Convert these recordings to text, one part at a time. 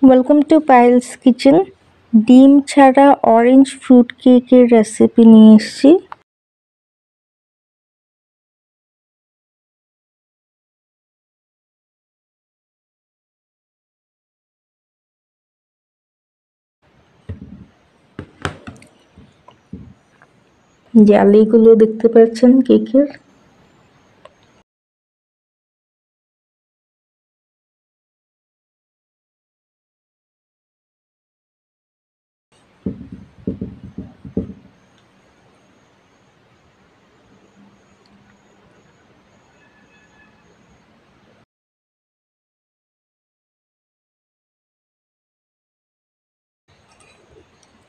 Welcome to Payel's kitchen. ডিম ছাড়া orange fruit কেকের রেসিপি নিয়ে এসেছি। জালিগুলো দেখতে পাচ্ছেন কেকের।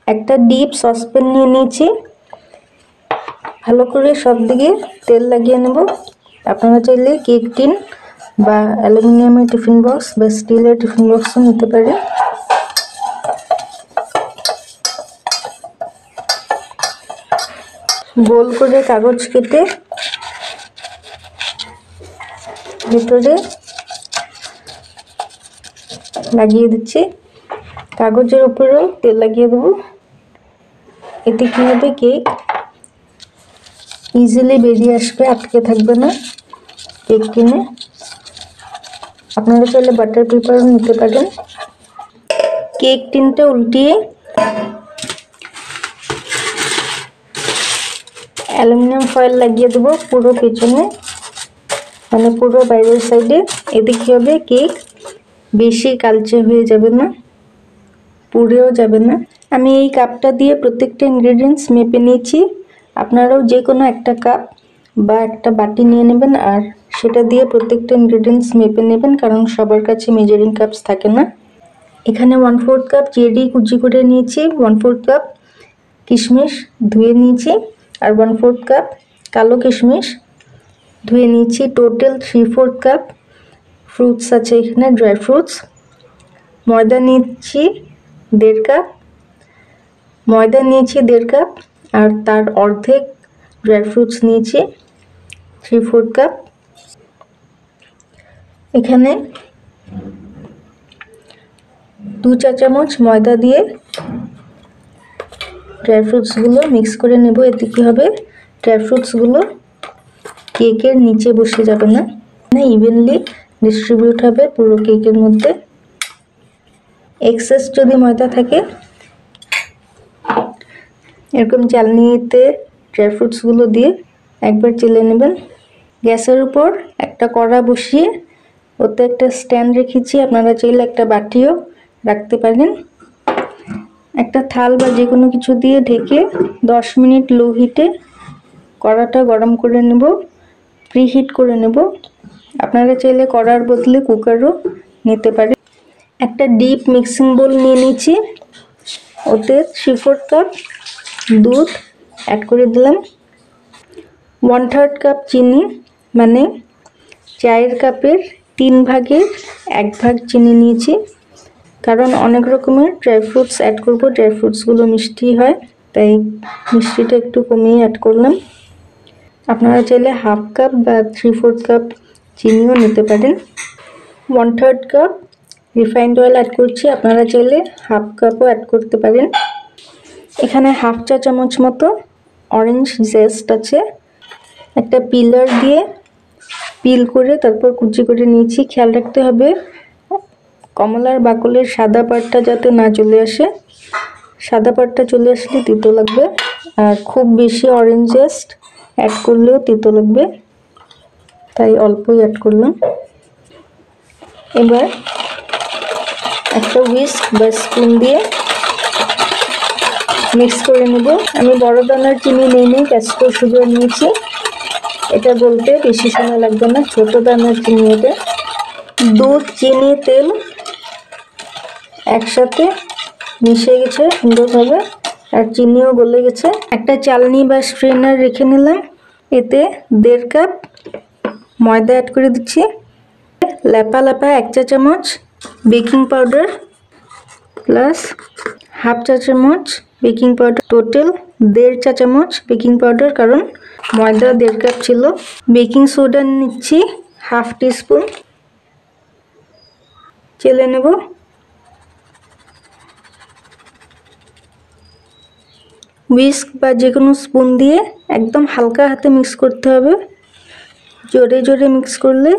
একটা ডিপ সসপ্যান নিয়ে নিয়েছি, ভালো করে সব দিকে তেল লাগিয়ে নেব। আপনারা চাইলে কেক টিন বা অ্যালুমিনিয়ামের টিফিন বক্স বা স্টিলের টিফিন বক্সও নিতে পারেন। গোল করে কাগজ কেটে ভেতরে লাগিয়ে দিচ্ছি। কাগজের উপরেও তেল লাগিয়ে দেবো। এতে কি হবে, কেক ইজিলি বেরিয়ে আসবে, আটকে থাকবে না কেক টিনে। আপনারা চাইলে বাটার পেপারও নিতে পারেন। কেক টিনটা উল্টিয়ে অ্যালুমিনিয়াম ফয়েল লাগিয়ে দেবো পুরো পেছনে, মানে পুরো বাইরের সাইডে। এতে কি হবে, কেক বেশি কালচে হয়ে যাবে না, পুড়েও যাবে না। আমি এই কাপটা দিয়ে প্রত্যেকটা ইনগ্রেডিয়েন্টস মেপে নিয়েছি। আপনারাও যে কোনো একটা কাপ বা একটা বাটি নিয়ে নেবেন আর সেটা দিয়ে প্রত্যেকটা ইনগ্রেডিয়েন্টস মেপে নেবেন, কারণ সবার কাছে মেজারিং কাপস থাকে না। এখানে 1/4 কাপ চেরি কুচি করে নিয়েছি, 1/4 কাপ কিশমিশ ধুয়ে নিয়েছি, আর 1/4 কাপ কালো কিশমিশ ধুয়ে নিয়েছি। টোটাল 3/4 কাপ ফ্রুটস আছে এখানে, ড্রাই ফ্রুটস। ময়দা নিয়েছি 1.5 কাপ, আর তার অর্ধেক ড্রাই ফ্রুটস নিয়েছি 3/4 কাপ। এখানে 2 চা চামচ ময়দা দিয়ে ড্রাই ফ্রুটসগুলো মিক্স করে নেব। এতে কি হবে, ড্রাই ফ্রুটসগুলো কেকের নিচে বসে যাবে না, ইভেনলি ডিস্ট্রিবিউট হবে পুরো কেকের মধ্যে। এক্সেস যদি ময়দা থাকে, এরকম চালনিতে ড্রাই ফ্রুটসগুলো দিয়ে একবার চেলে নেবেন। গ্যাসের উপর একটা কড়া বসিয়ে ওতে একটা স্ট্যান্ড রেখেছি। আপনারা চাইলে একটা বাটিও রাখতে পারেন। একটা থাল বা যে কোনো কিছু দিয়ে ঢেকে 10 মিনিট লো হিটে কড়াটা গরম করে নেব, প্রিহিট করে নেব। আপনারা চাইলে কড়ার বদলে কুকারও নিতে পারেন। একটা ডিপ মিক্সিং বোল নিয়ে নিয়েছি, ওতে 3/4 কাপ দুধ অ্যাড করে দিলাম। 1/3 কাপ চিনি, মানে চায়ের কাপের 3 ভাগের 1 ভাগ চিনি নিয়েছি, কারণ অনেক রকমের ড্রাই ফ্রুটস অ্যাড করব। ড্রাই ফ্রুটসগুলো মিষ্টি হয়, তাই মিষ্টিটা একটু কমিয়ে অ্যাড করলাম। আপনারা চাইলে 1/2 কাপ বা 3/4 কাপ চিনিও নিতে পারেন। 1/3 কাপ রিফাইন্ড অয়েল অ্যাড করছি, আপনারা চাইলে 1/2 কাপও অ্যাড করতে পারেন। এখানে 1/2 চা চামচ মতো অরেঞ্জ জেস্ট আছে, একটা পিলার দিয়ে পিল করে তারপর কুচি করে নিয়েছি। খেয়াল রাখতে হবে কমলার বাকলের সাদা পাটটা যাতে না চলে আসে, সাদা পাটটা চলে আসলে তিতো লাগবে, আর খুব বেশি অরেঞ্জ জেস্ট অ্যাড করলেও তিতো লাগবে, তাই অল্পই অ্যাড করলাম। এবার একটা হুইস্ক বা স্পুন দিয়ে মিক্স করে নেব। আমি বড় দানার চিনি নিয়ে ক্যাস্টর সুগার নিয়েছি, এটা বলতে বেশি সময় লাগবে না, ছোট দানার চিনি এটা। দুধ, চিনি, তেল একসাথে মিশে গেছে সুন্দরভাবে, আর চিনিও গলে গেছে। একটা চালনি বা স্ট্রেনার রেখে নিলাম। এতে 1.5 কাপ ময়দা অ্যাড করে দিচ্ছি। ল্যাপা 1 চা চামচ বেকিং পাউডার প্লাস 1/2 চা চামচ বেকিং পাউডার, টোটাল 1.5 চা চামচ বেকিং পাউডার, কারণ ময়দা 1.5 কাপ ছিল। বেকিং সোডা নিচ্ছি 1/2 টিস্পুন, চেলে নেব। হুইস্ক বা যে কোনো স্পুন দিয়ে একদম হালকা হাতে মিক্স করতে হবে। জোরে জোরে মিক্স করলে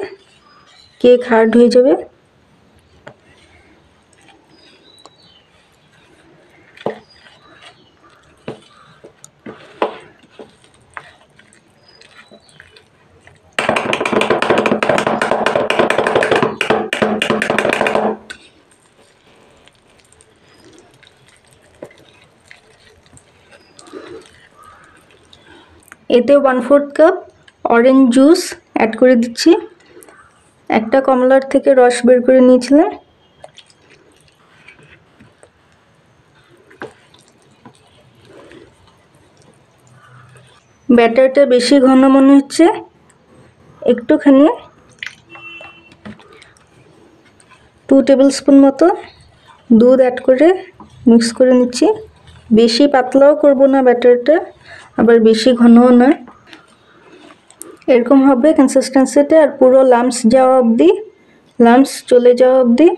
কেক হার্ড হয়ে যাবে। এতে 1/4 কাপ অরেঞ্জ জুস অ্যাড করে দিচ্ছি। একটা কমলার থেকে রস বের করে নিয়েছিলাম। ব্যাটারটা বেশি ঘন মনে হচ্ছে, একটুখানি 2 টেবিল স্পুন মতো দুধ অ্যাড করে মিক্স করে নিচ্ছি। বেশি পাতলাও করব না ব্যাটারটা, আবার বেশি ঘনও না, এরকম হবে কনসিস্টেন্সিটা। আর পুরো লাম্পস চলে যাওয়া অবধি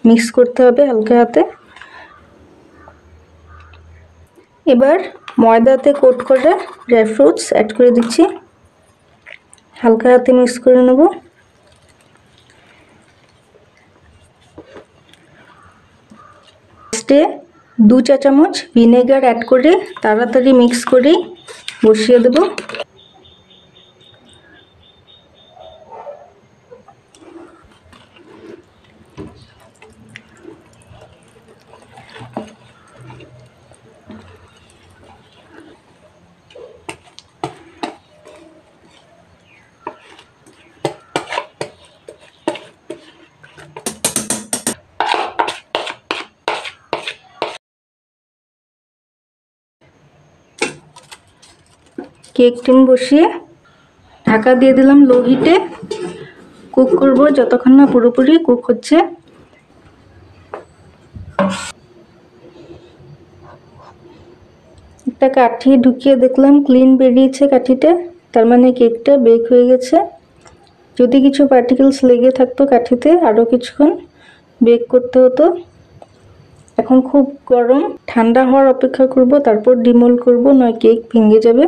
মিক্স করতে হবে হালকা হাতে। এবার ময়দাতে কোট করে ড্রাই ফ্রুটস অ্যাড করে দিচ্ছি, হালকা হাতে মিক্স করে নেব। লাস্টে 2 চা চামচ ভিনেগার অ্যাড করে তাড়াতাড়ি মিক্স করে বসিয়ে দেব। কেক টিন বসিয়ে ঢাকা দিয়ে দিলাম লো হিটে। কুক করব যতক্ষণ না পুরোপুরি কুক হচ্ছে। একটা কাঠি ঢুকিয়ে দেখলাম ক্লিন বেরিয়েছে কাঠিটা, তার মানে কেকটা বেক হয়ে গেছে। যদি কিছু পার্টিকেলস লেগে থাকতো কাঠিতে আরও কিছুক্ষণ বেক করতে হতো। এখন খুব গরম, ঠান্ডা হওয়ার অপেক্ষা করব, তারপর ডিমোল্ড করব, নয় কেক ভেঙে যাবে।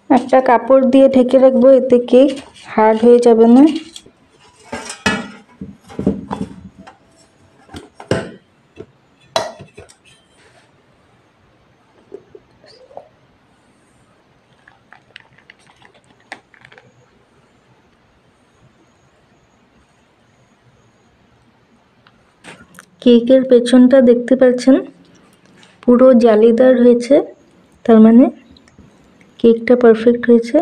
একটা কাপড় দিয়ে ঢেকে রাখবো, এতে কেক হার্ড হয়ে যাবে না। কেকের পেছনটা দেখতে পাচ্ছেন পুরো জালিদার হয়েছে, তার মানে কেকটা পারফেক্ট হয়েছে।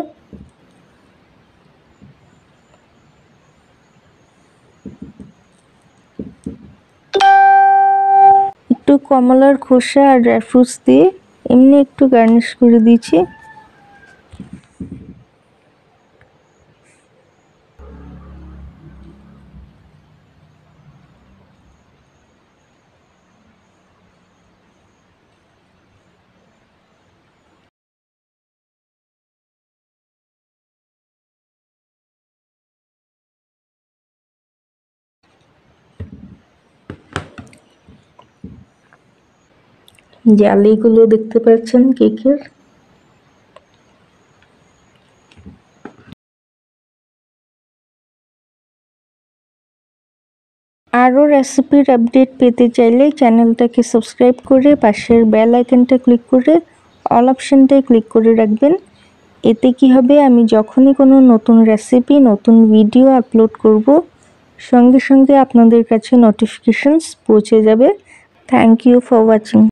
একটু কমলার খোসা আর ড্রাই ফ্রুটস দিয়ে এমনি একটু গার্নিশ করে দিয়েছি। জালিগুলো দেখতে পাচ্ছেন কেকের। আরও রেসিপির আপডেট পেতে চাইলে চ্যানেলটাকে সাবস্ক্রাইব করে পাশের বেল আইকনটা ক্লিক করে অল অপশানটায় ক্লিক করে রাখবেন। এতে কি হবে, আমি যখনই কোনো নতুন রেসিপি, নতুন ভিডিও আপলোড করব, সঙ্গে সঙ্গে আপনাদের কাছে নোটিফিকেশনস পৌঁছে যাবে। Thank you for watching.